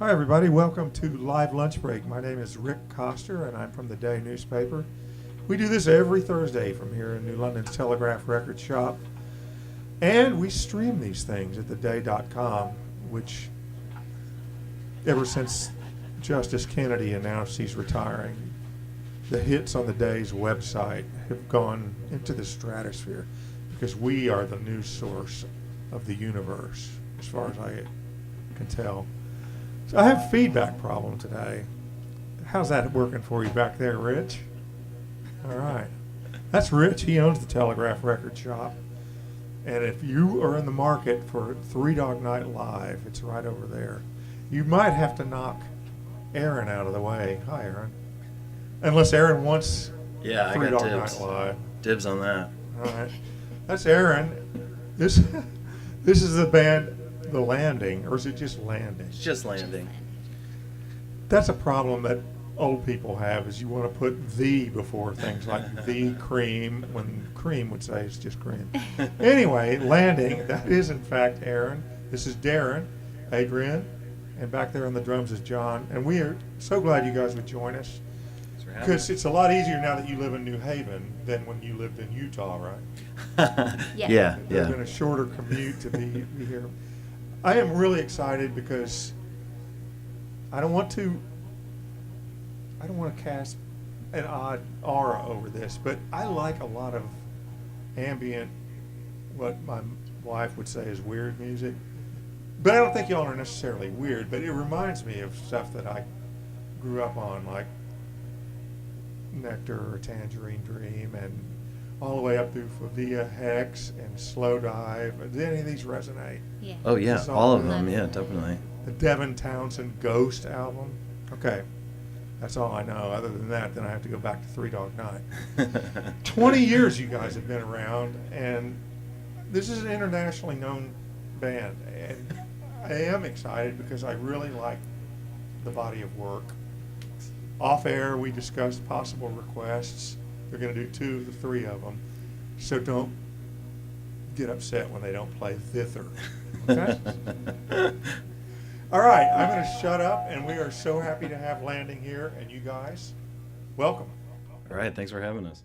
Hi, everybody. Welcome to Live Lunch Break. My name is Rick Coster, and I'm from the Day newspaper. We do this every Thursday from here in New London's Telegraph record shop. And we stream these things at theday.com, which ever since Justice Kennedy announced he's retiring, the hits on the Day's website have gone into the stratosphere because we are the news source of the universe, as far as I can tell. So I have a feedback problem today. How's that working for you back there, Rich? All right. That's Rich. He owns the Telegraph record shop. And if you are in the market for Three Dog Night Live, it's right over there. You might have to knock Aaron out of the way. Hi, Aaron. Unless Aaron wants Three Dog Night Live. Dibs on that. All right. That's Aaron. This is the band The Landing, or is it just Landing? It's just Landing. That's a problem that old people have, is you want to put the before things like the cream, when cream would say it's just cream. Anyway, Landing, that is in fact Aaron. This is Darren, Adrian, and back there on the drums is John. And we are so glad you guys would join us, because it's a lot easier now that you live in New Haven than when you lived in Utah, right? Yeah. There's been a shorter commute to be here. I am really excited because I don't want to cast an odd aura over this, but I like a lot of ambient, what my wife would say is weird music. But I don't think y'all are necessarily weird, but it reminds me of stuff that I grew up on, like Nectar or Tangerine Dream, and all the way up through Favia Hex and Slow Dive. Do any of these resonate? Yeah. Oh, yeah. All of them. Yeah, definitely. The Devin Townsend Ghost album. Okay. That's all I know. Other than that, then I have to go back to Three Dog Night. 20 years you guys have been around, and this is an internationally known band. And I am excited because I really like the body of work. Off air, we discussed possible requests. They're going to do 2 of the 3 of them. So don't get upset when they don't play Thither. Okay? All right, I'm going to shut up, and we are so happy to have Landing here, and you guys, welcome. All right. Thanks for having us.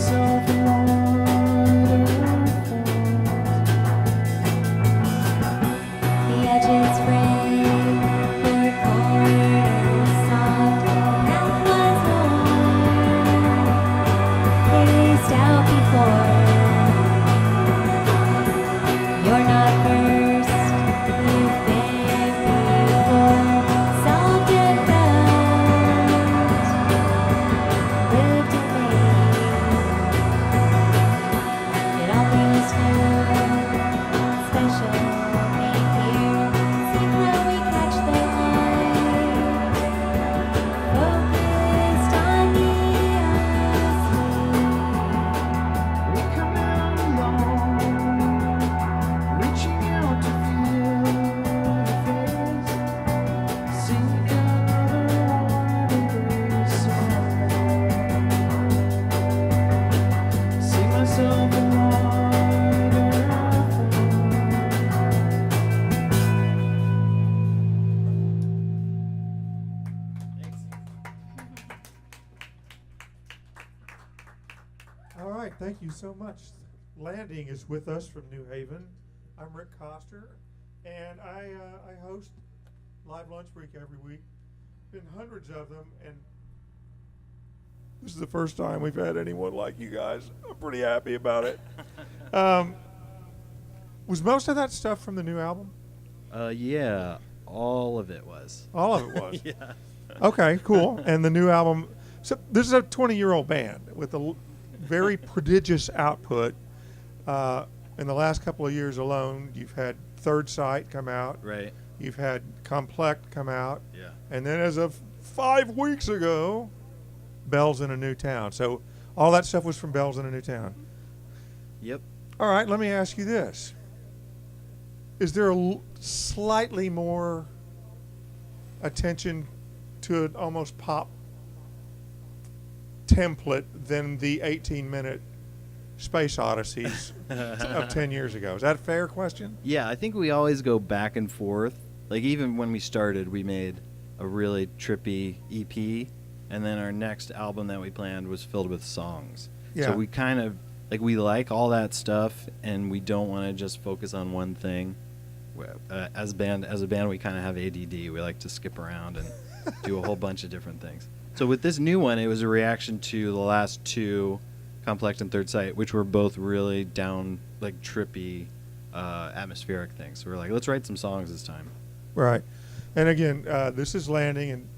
myself a waterfall. The edges break, the corners soft, and was warm. Paced out before. You're not first, you've been before. Self-defense, lived in me. It all feels new, special, ain't here. See how we catch the light, focused on the asleep. We come out alone, reaching out to feel the face. Seek another water song. See myself a waterfall. All right, thank you so much. Landing is with us from New Haven. I'm Rick Coster, and I host Live Lunch Break every week. Been hundreds of them, and this is the first time we've had anyone like you guys. I'm pretty happy about it. Was most of that stuff from the new album? Yeah, all of it was. All of it was. Yeah. Okay, cool. And the new album. So this is a 20-year-old band with a very prodigious output. In the last couple of years alone, you've had Third Sight come out. Right. You've had Complekt come out. Yeah. And then as of 5 weeks ago, Bells in a New Town. So all that stuff was from Bells in a New Town. Yep. All right, let me ask you this. Is there a slightly more attention to an almost pop template than the 18-minute Space Odysseys of 10 years ago? Is that a fair question? Yeah, I think we always go back and forth. Like, even when we started, we made a really trippy EP, and then our next album that we planned was filled with songs. Yeah. So we kind of, like, we like all that stuff, and we don't want to just focus on one thing. As a band, we kind of have ADD. We like to skip around and do a whole bunch of different things. So with this new one, it was a reaction to the last two, Complekt and Third Sight, which were both really down, like, trippy, atmospheric things. So we're like, let's write some songs this time. Right. And again, this is Landing, and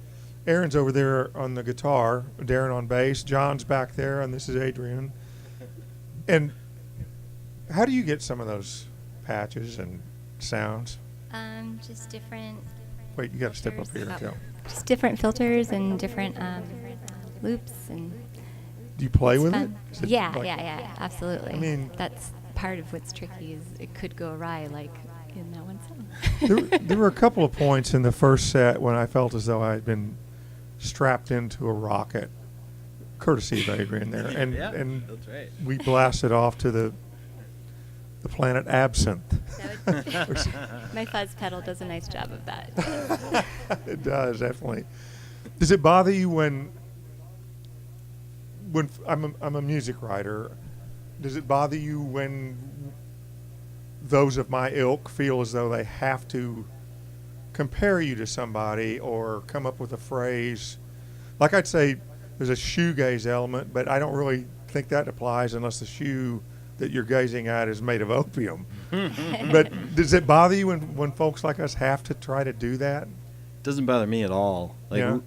Aaron's over there on the guitar, Darren on bass, John's back there, and this is Adrian. And how do you get some of those patches and sounds? Just different. Wait, you got to step up here. filters. Go. Just different filters and different loops and. Do you play it's with fun. it? Is it Yeah, like- yeah, absolutely. I mean- that's part of what's tricky is it could go awry like in that one song. There were a couple of points in the first set when I felt as though I had been strapped into a rocket, courtesy of Adrian there, and Yeah, and that's right. we blasted off to the planet Absinthe. My fuzz pedal does a nice job of that. It does, definitely. Does it bother you when I'm a music writer? Does it bother you when those of my ilk feel as though they have to compare you to somebody or come up with a phrase? Like I'd say there's a shoegaze element, but I don't really think that applies unless the shoe that you're gazing at is made of opium. But does it bother you when folks like us have to try to do that? Doesn't bother me at all. Like, Yeah.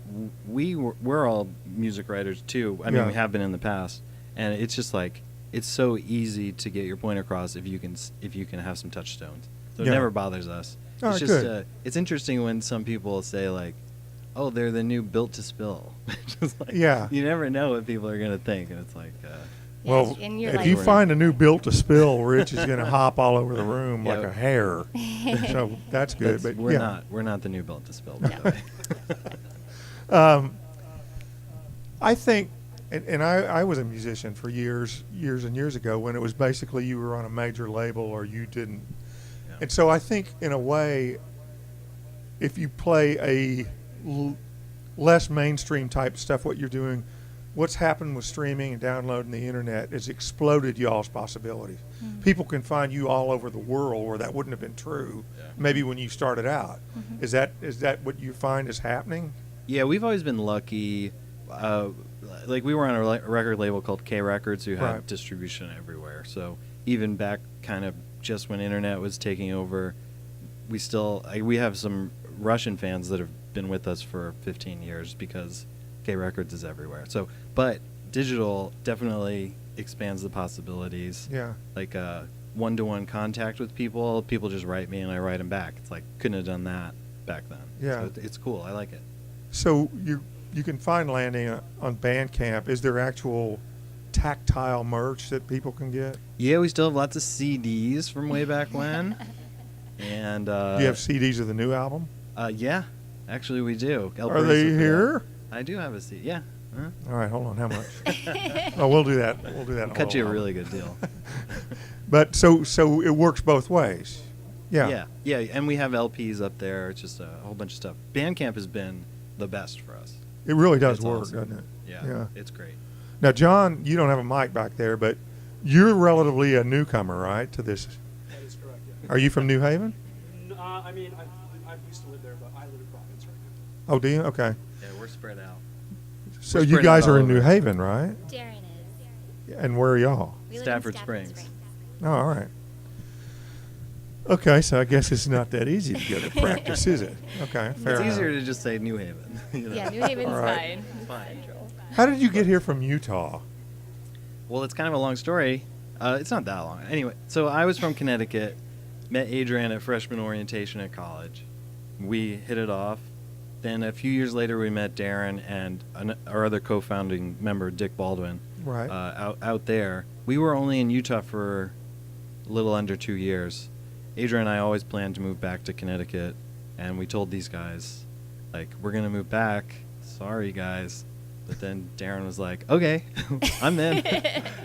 we're all music writers too. I mean, Yeah. we have been in the past, and it's just like it's so easy to get your point across if you can have some touchstones. So Yeah. it never bothers us. Oh, It's just good. it's interesting when some people say like, "Oh, they're the new Built to Spill." Just like, Yeah. you never know what people are gonna think, and it's like, Well, and you're if like, you find a new Built to Spill, Rich is going to hop all over the room like Yeah. a hare. So that's good. But we're yeah. we're not the new Built to Spill, by No. the way. I think, and I was a musician for years and years ago when it was basically you were on a major label or you didn't. Yeah. And so I think in a way, if you play a less mainstream type stuff, what you're doing, what's happened with streaming and downloading the internet has exploded y'all's possibilities. Mm-hmm. People can find you all over the world where that wouldn't have been true maybe when you started out. Mm-hmm. Is that what you find is happening? Yeah, we've always been lucky. Like we were on a record label called K Records, who had Right. distribution everywhere. So even back kind of just when internet was taking over, we have some Russian fans that have been with us for 15 years because K Records is everywhere. So, but digital definitely expands the possibilities. Yeah. Like one-to-one contact with people. People just write me and I write them back. It's like couldn't have done that back then. Yeah. So it's cool. I like it. So you can find Landing on Bandcamp. Is there actual tactile merch that people can get? Yeah, we still have lots of CDs from way back when. And Do you have CDs of the new album? yeah, actually we do. El Are they Paradiso, here? I do have a CD. Yeah. Huh? All right, hold on. How much? Oh, we'll do that. We'll do that. in Cut you a little really while. good deal. But so it works both ways. Yeah. Yeah, and we have LPs up there. It's just a whole bunch of stuff. Bandcamp has been the best for us. It really does It's work, awesome. doesn't it? Yeah, it's great. Now, John, you don't have a mic back there, but you're relatively a newcomer, right, to this? That is correct, yeah. Are you from New Haven? I mean, I used to live there, but I live in Providence right now. Oh, do you? Okay. Yeah, we're spread out. So We're you spread guys out are all in New over. Haven, right? Darren is. And where are y'all? We live in Stafford Springs. Oh, all right. Okay, so I guess it's not that easy to go to practice, is it? Okay, fair It's enough. easier to just say New Haven. You know? Yeah, New Haven's All right. fine. It's Fine. central. How did you get here from Utah? Well, it's kind of a long story. It's not that long. Anyway, so I was from Connecticut, met Adrian at freshman orientation at college. We hit it off. Then a few years later, we met Darren and our other co-founding member, Dick Baldwin, Right. out there. We were only in Utah for a little under 2 years. Adrian and I always planned to move back to Connecticut, and we told these guys, like, we're going to move back. Sorry, guys. But then Darren was like, okay, I'm in.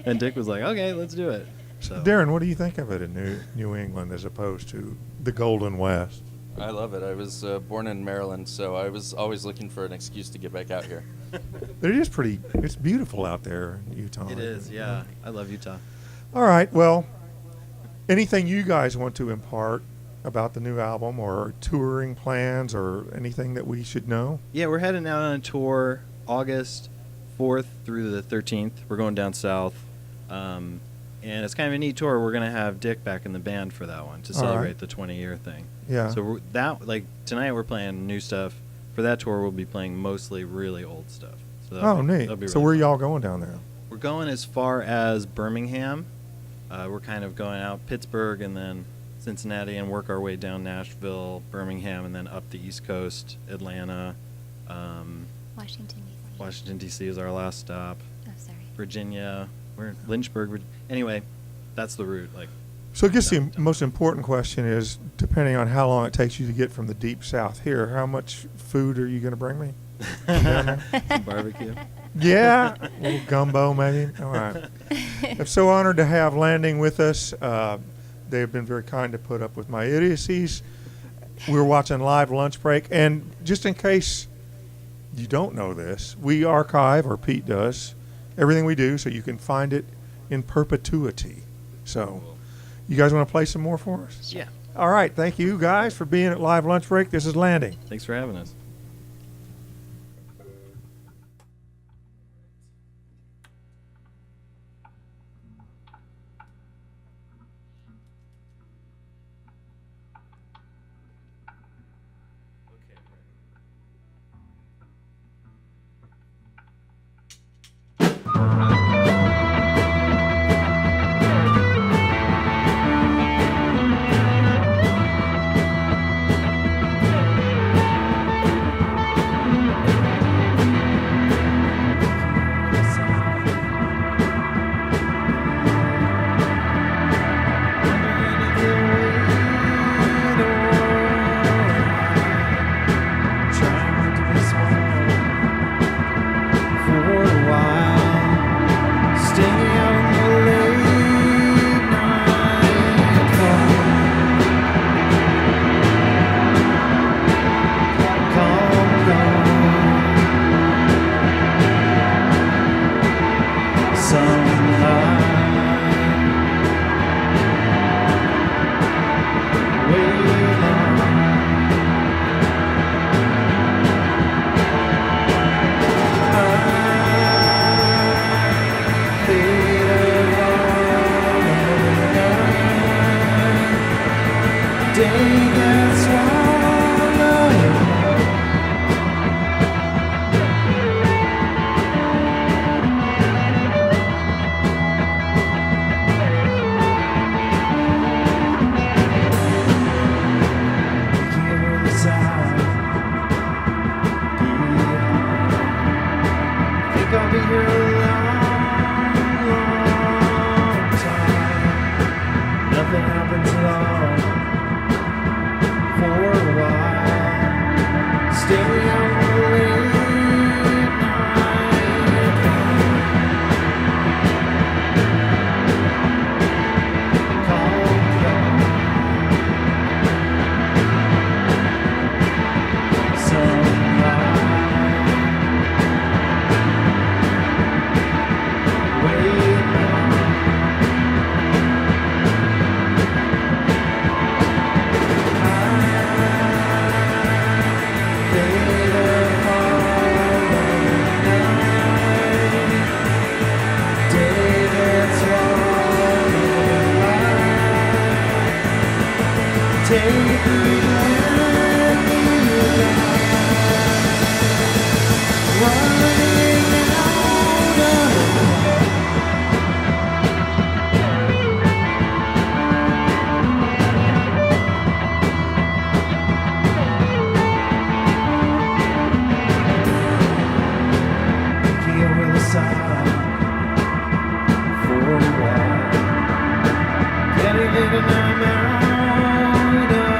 And Dick was like, okay, let's do it. So Darren, what do you think of it in New England as opposed to the Golden West? I love it. I was born in Maryland, so I was always looking for an excuse to get back out here. It is pretty. It's beautiful out there in Utah. it is, yeah. I love Utah. All right. Well, anything you guys want to impart about the new album or touring plans or anything that we should know? Yeah, we're heading out on a tour August 4th through the 13th. We're going down south. And it's kind of a neat tour. We're going to have Dick back in the band for that one to All right. celebrate the 20-year thing. Yeah. So tonight we're playing new stuff. For that tour, we'll be playing mostly really old stuff. So Oh, neat. that'll be So really where fun. y'all going down there? We're going as far as Birmingham. We're kind of going out Pittsburgh and then Cincinnati and work our way down Nashville, Birmingham, and then up the East Coast, Atlanta. Washington, D.C. Washington, D.C. is our last stop. Oh, sorry. Virginia. We're in Lynchburg. Anyway, that's the route. Like, So I guess the most important question is, depending on how long it takes you to get from the deep south here, how much food are you going to bring me? Down there? some barbecue. Yeah, a little gumbo maybe. All right. I'm so honored to have Landing with us. They have been very kind to put up with my idiocies. We were watching live lunch break, and just in case you don't know this, we archive, or Pete does, everything we do, so you can find it in perpetuity. So, you guys want to play some more for us? Yeah. All right. Thank you guys for being at live lunch break. This is Landing. Thanks for having us. Thank Getting in and I'm out of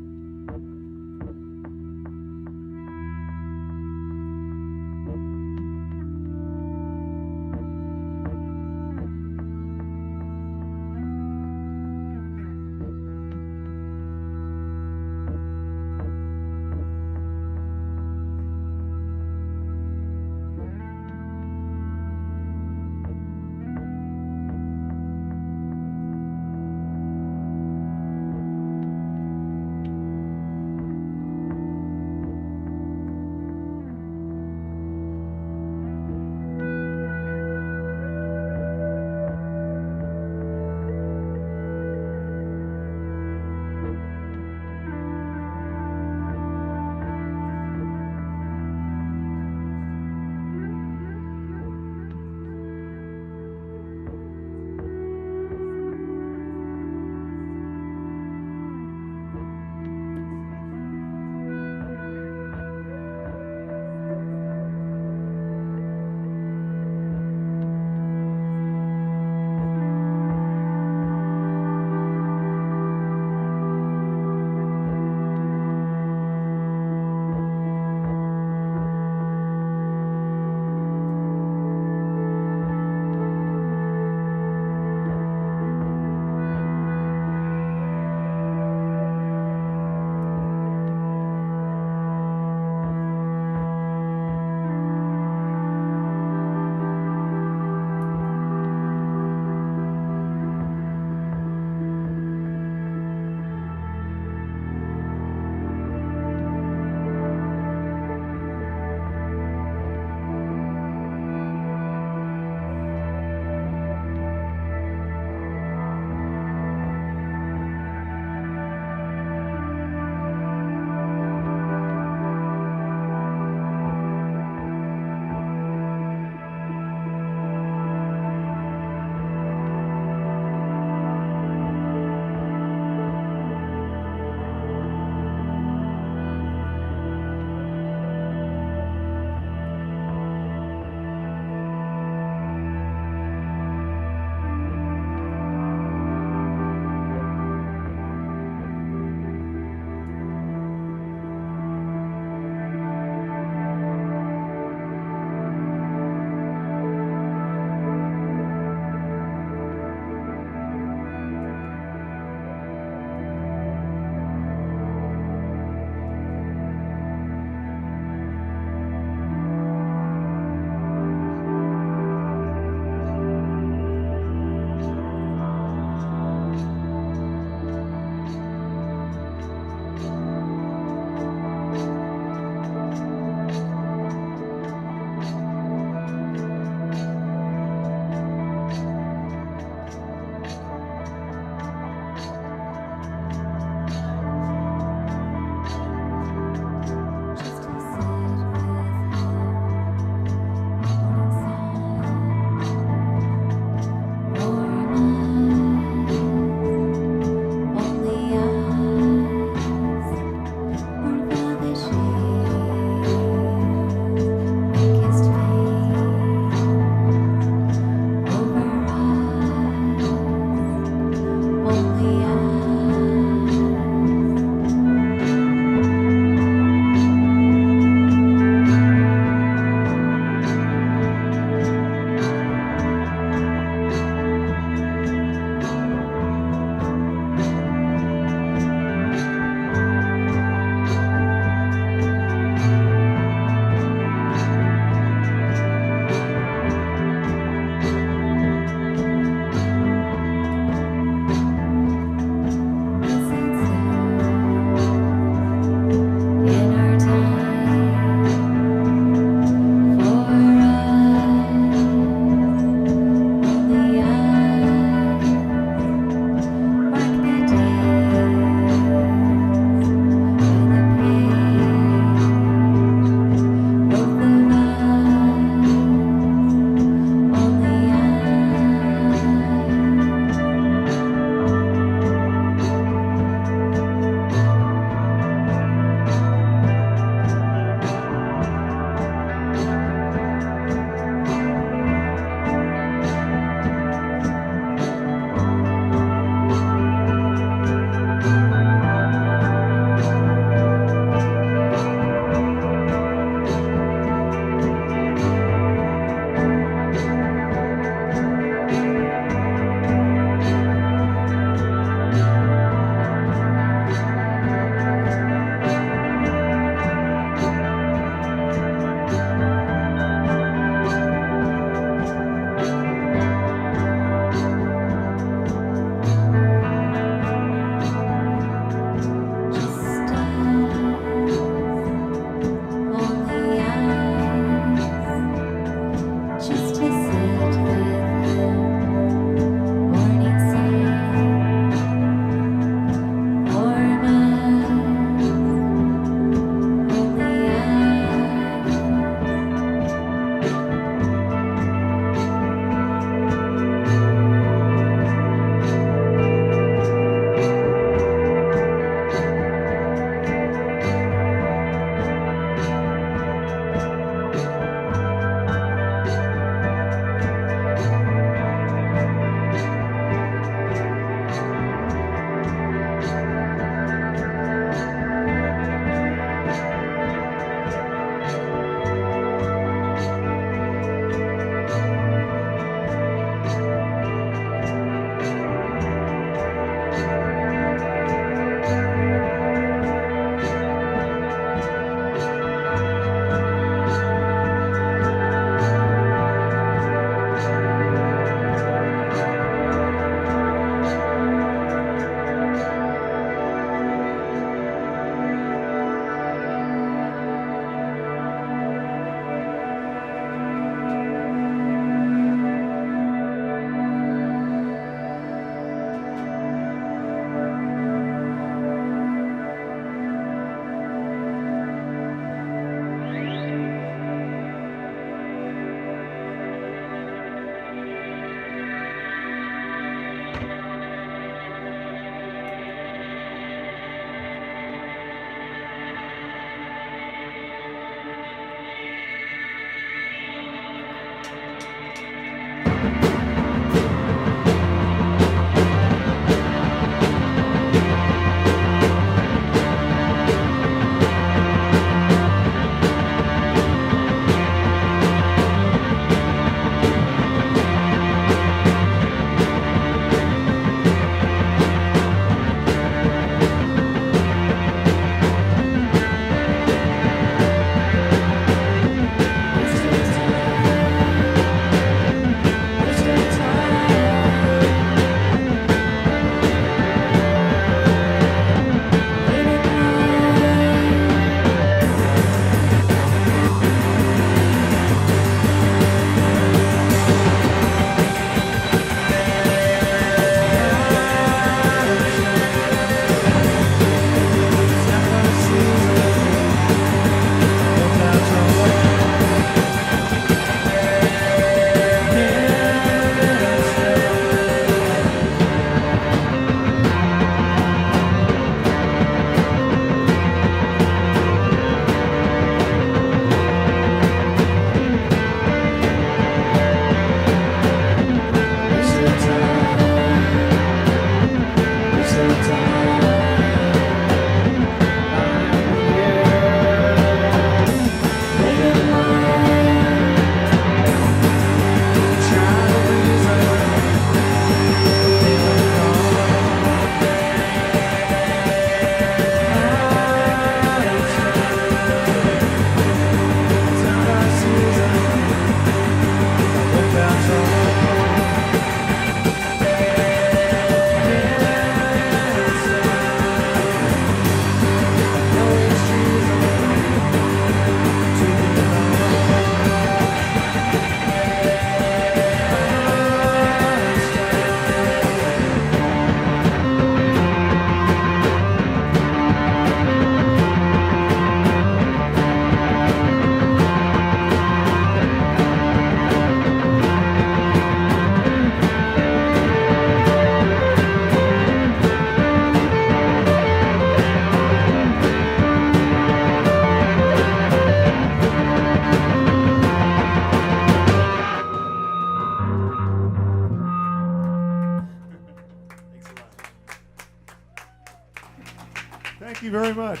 you very much.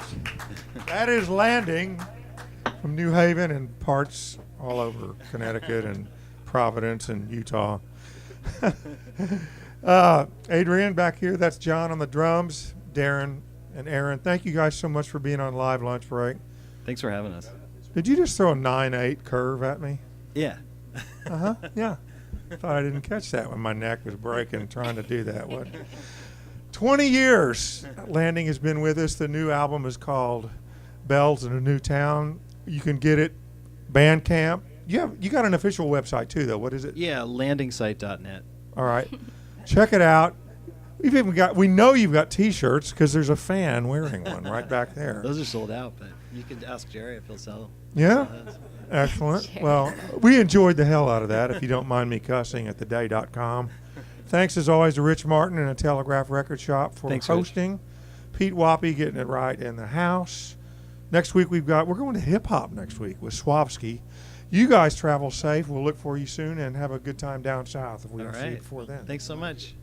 That is Landing from New Haven and parts all over Connecticut and Providence and Utah. Adrian back here, that's John on the drums, Darren and Aaron. Thank you guys so much for being on Live Lunch Break. Thanks for having us. Did you just throw a 9/8 curve at me? Yeah. Uh-huh, yeah. Thought I didn't catch that when my neck was breaking trying to do that. What? 20 years Landing has been with us. The new album is called Bells in a New Town. You can get it Bandcamp. You got an official website too, though. What is it? Yeah, landingsite.net. All right. Check it out. We know you've got T-shirts because there's a fan wearing one right back there. Those are sold out, but you could ask Jerry if he'll sell them. Yeah? Sell those. Excellent. Sure. Well, we enjoyed the hell out of that, if you don't mind me cussing, at theday.com. Thanks, as always, to Rich Martin and a Telegraph Record Shop for Thanks, Rich. hosting. Pete Wappy getting it right in the house. Next week, we're going to hip-hop next week with Swavsky. You guys travel safe. We'll look for you soon and have a good time down south if we All don't see you right. before then. Thanks so much.